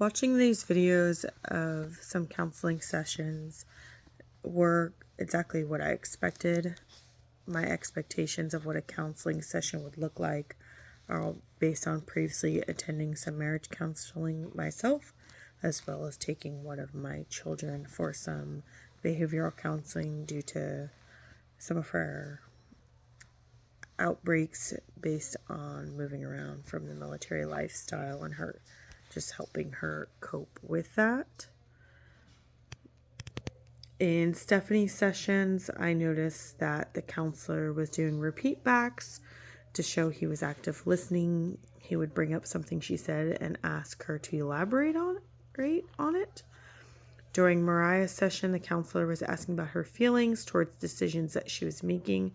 Watching these videos of some counseling sessions were exactly what I expected. My expectations of what a counseling session would look like are all based on previously attending some marriage counseling myself, as well as taking one of my children for some behavioral counseling due to some of her outbreaks based on moving around from the military lifestyle and her just helping her cope with that. In Stephanie's sessions, I noticed that the counselor was doing repeat backs to show he was active listening. He would bring up something she said and ask her to elaborate on it. During Mariah's session, the counselor was asking about her feelings towards decisions that she was making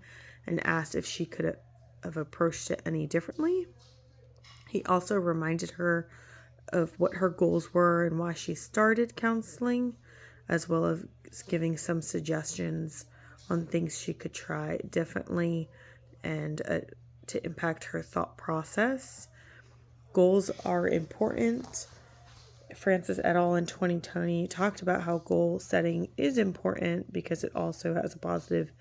and asked if she could have approached it any differently. He also reminded her of what her goals were and why she started counseling, as well as giving some suggestions on things she could try differently and to impact her thought process. Goals are important. Francis et al. In 2020 talked about how goal setting is important because it also has a positive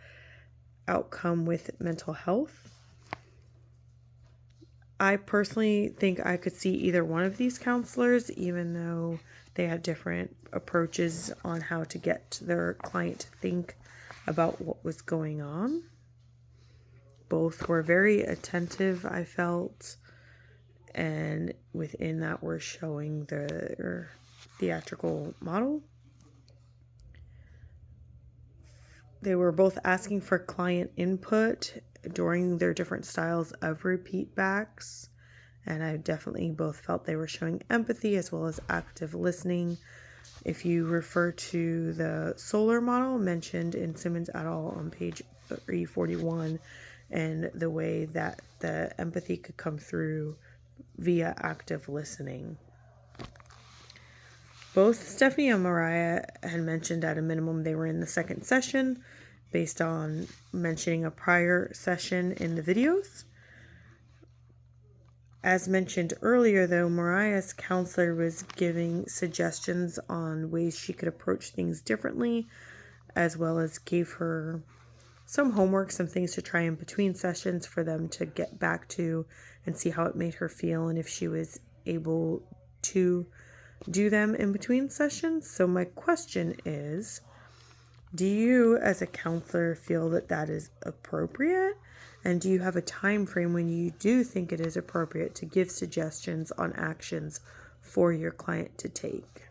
outcome with mental health. I personally think I could see either one of these counselors, even though they have different approaches on how to get their client to think about what was going on. Both were very attentive, I felt, and within that were showing their theatrical model. They were both asking for client input during their different styles of repeat backs, and I definitely both felt they were showing empathy as well as active listening. If you refer to the solar model mentioned in Simmons et al. On page 341, and the way that the empathy could come through via active listening. Both Stephanie and Mariah had mentioned at a minimum they were in the second session based on mentioning a prior session in the videos. As mentioned earlier, though, Mariah's counselor was giving suggestions on ways she could approach things differently, as well as gave her some homework, some things to try in between sessions for them to get back to and see how it made her feel and if she was able to do them in between sessions. So my question is, do you as a counselor feel that that is appropriate? And do you have a time frame when you do think it is appropriate to give suggestions on actions for your client to take?